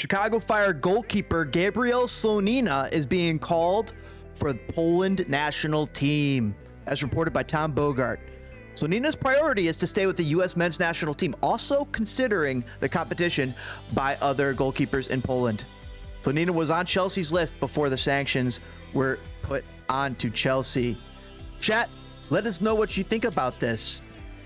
Chicago Fire goalkeeper Gabriel Slonina is being called for the Poland national team, as reported by Tom Bogart. Slonina's priority is to stay with the U.S. men's national team, also considering the competition by other goalkeepers in Poland. Slonina was on Chelsea's list before the sanctions were put onto Chelsea. Chat, let us know what you think about this.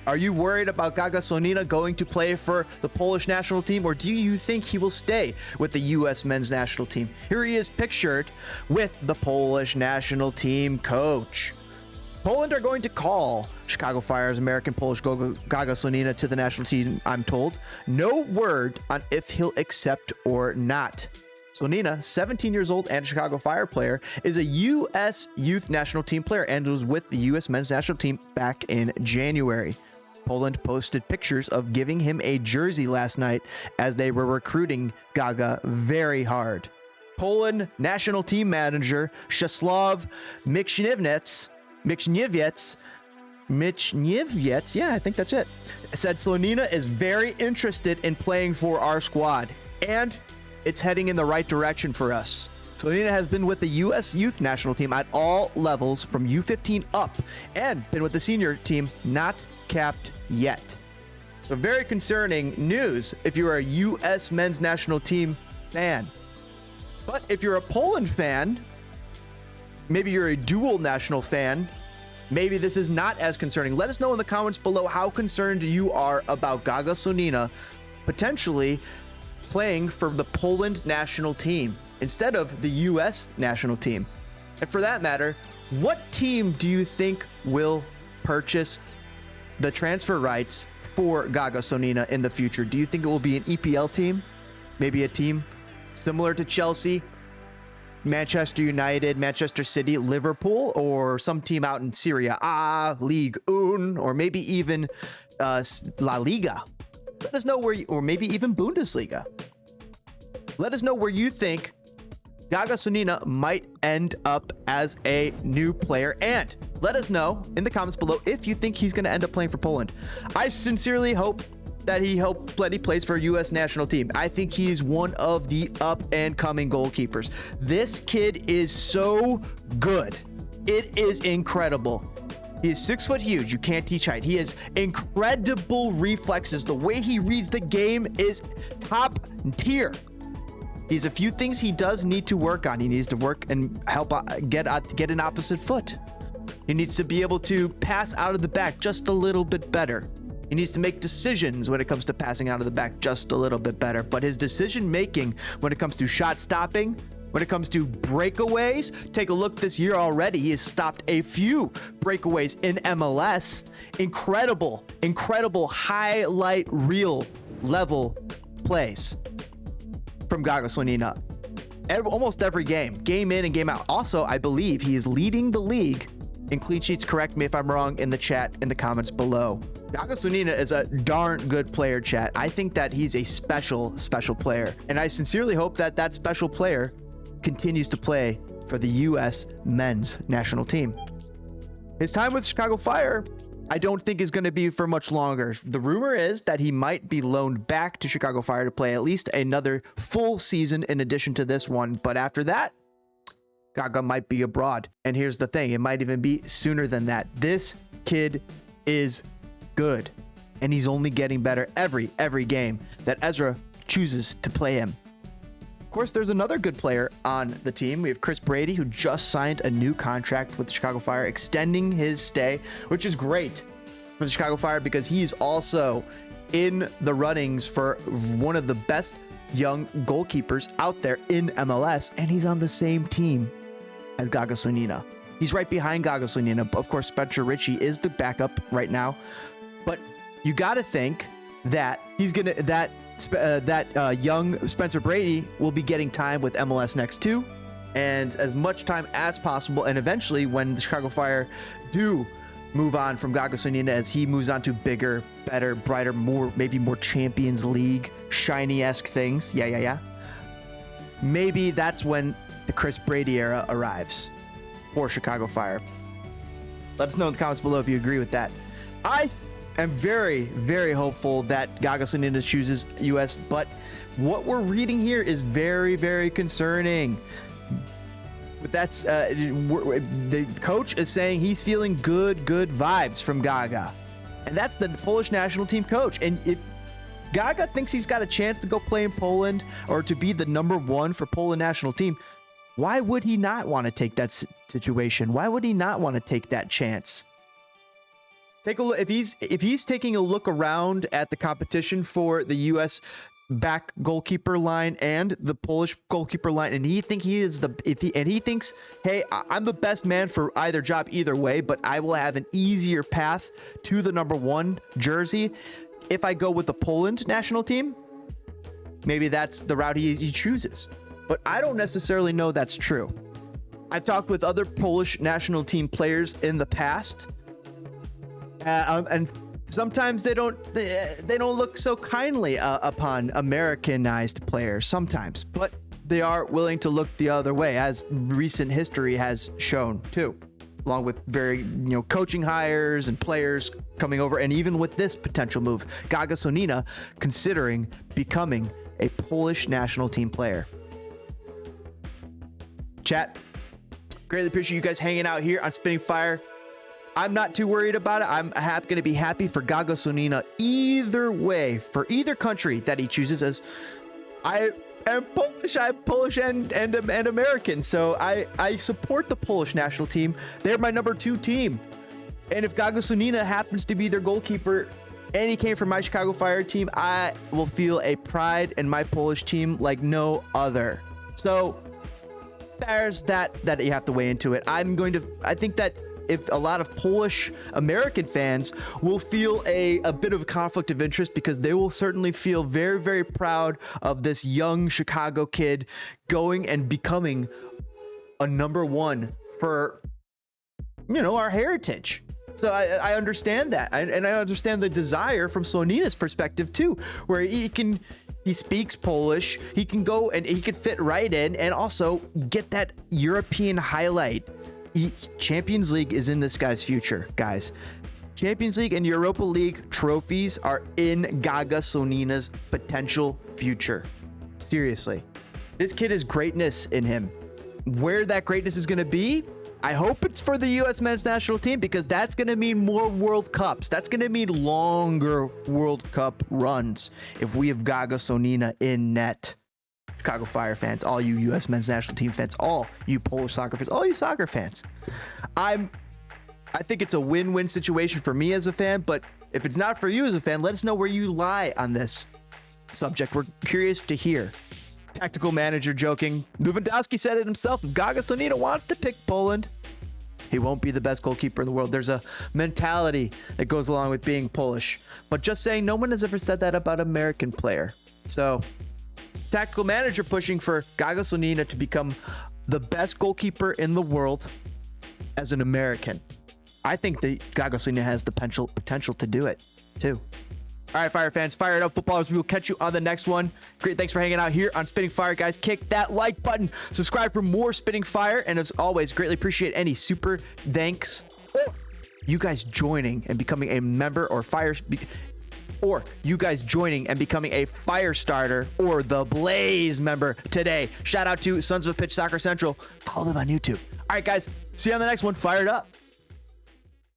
Are you worried about Gaga Slonina going to play for the Polish national team, or do you think he will stay with the U.S. men's national team? Here he is pictured with the Polish national team coach. Poland are going to call Chicago Fire's American-Polish Gaga Slonina to the national team, I'm told. No word on if he'll accept or not. Slonina, 17 years old and a Chicago Fire player, is a U.S. youth national team player and was with the U.S. men's national team back in January. Poland posted pictures of giving him a jersey last night as they were recruiting Gaga very hard. Poland national team manager Czesław Michniewicz, yeah, I think that's it, said Slonina is very interested in playing for our squad, and it's heading in the right direction for us. Slonina has been with the U.S. youth national team at all levels from U15 up and been with the senior team, not capped yet. So very concerning news if you're a U.S. men's national team fan. But if you're a Poland fan, maybe you're a dual national fan, maybe this is not as concerning. Let us know in the comments below how concerned you are about Gaga Slonina potentially playing for the Poland national team instead of the U.S. national team. And for that matter, what team do you think will purchase the transfer rights for Gaga Slonina in the future? Do you think it will be an EPL team? Maybe a team similar to Chelsea, Manchester United, Manchester City, Liverpool, or some team out in Serie A, Ligue 1, or maybe even La Liga? Let us know where you, or maybe even Bundesliga. Let us know where you think Gaga Slonina might end up as a new player, and let us know in the comments below if you think he's going to end up playing for Poland. I sincerely hope that he plays for a U.S. national team. I think he's one of the up-and-coming goalkeepers. This kid is so good. It is incredible. He is 6 foot huge. You can't teach height. He has incredible reflexes. The way he reads the game is top tier. He's a few things he does need to work on. He needs to work and help get an opposite foot. He needs to be able to pass out of the back just a little bit better. He needs to make decisions when it comes to passing out of the back just a little bit better. But his decision making when it comes to shot stopping, when it comes to breakaways, take a look this year already. He has stopped a few breakaways in MLS. Incredible highlight reel level plays from Gaga Slonina. Almost every game in and game out. Also, I believe he is leading the league in clean sheets. Correct me if I'm wrong in the chat, in the comments below. Gaga Slonina is a darn good player, chat. I think that he's a special player, and I sincerely hope that that special player continues to play for the U.S. men's national team. His time with Chicago Fire, I don't think is going to be for much longer. The rumor is that he might be loaned back to Chicago Fire to play at least another full season in addition to this one. But after that, Gaga might be abroad. And here's the thing, it might even be sooner than that. This kid is good, and he's only getting better every game that Ezra chooses to play him. Of course, there's another good player on the team. We have Chris Brady, who just signed a new contract with the Chicago Fire, extending his stay, which is great for the Chicago Fire because he is also in the runnings for one of the best young goalkeepers out there in MLS, and he's on the same team as Gaga Slonina. He's right behind Gaga Slonina. Of course, Spencer Ritchie is the backup right now, but you got to think that young Spencer Brady will be getting time with MLS Next 2, and as much time as possible. And eventually, when the Chicago Fire do move on from Gaga Slonina, as he moves on to bigger, better, brighter, maybe more Champions League shiny-esque things, maybe that's when the Chris Brady era arrives for Chicago Fire. Let us know in the comments below if you agree with that. I am very, very hopeful that Gaga Slonina chooses US, but what we're reading here is very, very concerning. But that's the coach is saying he's feeling good vibes from Gaga, and that's the Polish national team coach. And if Gaga thinks he's got a chance to go play in Poland or to be the number one for Poland national team, why would he not want to take that situation? Why would he not want to take that chance? Take a look. If he's taking a look around at the competition for the U.S. back goalkeeper line and the Polish goalkeeper line, and he thinks, hey, I'm the best man for either job either way, but I will have an easier path to the number one jersey if I go with the Poland national team. Maybe that's the route he chooses, but I don't necessarily know that's true. I've talked with other Polish national team players in the past, and sometimes they don't look so kindly upon Americanized players sometimes, but they are willing to look the other way, as recent history has shown too, along with very coaching hires and players coming over, and even with this potential move, Gaga Slonina considering becoming a Polish national team player. Chat, greatly appreciate you guys hanging out here on Spinning Fire. I'm not too worried about it. I'm going to be happy for Gaga Slonina either way, for either country that he chooses, as I am Polish. I'm Polish and American, so I support the Polish national team. They're my number 2 team. And if Gaga Slonina happens to be their goalkeeper and he came from my Chicago Fire team, I will feel a pride in my Polish team like no other. So there's that you have to weigh into it. I think that if a lot of Polish American fans will feel a bit of a conflict of interest, because they will certainly feel very, very proud of this young Chicago kid going and becoming a number one for, our heritage. So I understand that. And I understand the desire from Slonina's perspective too, where he speaks Polish, he can go and he can fit right in and also get that European highlight. Champions League is in this guy's future, guys. Champions League and Europa League trophies are in Gaga Slonina's potential future. Seriously. This kid has greatness in him. Where that greatness is going to be, I hope it's for the U.S. men's national team, because that's going to mean more World Cups. That's going to mean longer World Cup runs if we have Gaga Slonina in net. Chicago Fire fans, all you U.S. men's national team fans, all you Polish soccer fans, all you soccer fans. I think it's a win-win situation for me as a fan, but if it's not for you as a fan, let us know where you lie on this subject. We're curious to hear. Tactical manager joking. Lewandowski said it himself. If Gaga Slonina wants to pick Poland, he won't be the best goalkeeper in the world. There's a mentality that goes along with being Polish. But just saying, no one has ever said that about an American player. So, tactical manager pushing for Gaga Slonina to become the best goalkeeper in the world as an American. I think that Gaga Slonina has the potential to do it too. All right, Fire fans, fire it up, footballers. We will catch you on the next one. Great, thanks for hanging out here on Spinning Fire, guys. Kick that like button, subscribe for more Spinning Fire, and as always, greatly appreciate any super thanks or you guys joining and becoming a member or you guys joining and becoming a Fire Starter or the Blaze member today. Shout out to Sons of a Pitch Soccer Central. Follow them on YouTube. All right, guys, see you on the next one. Fire it up.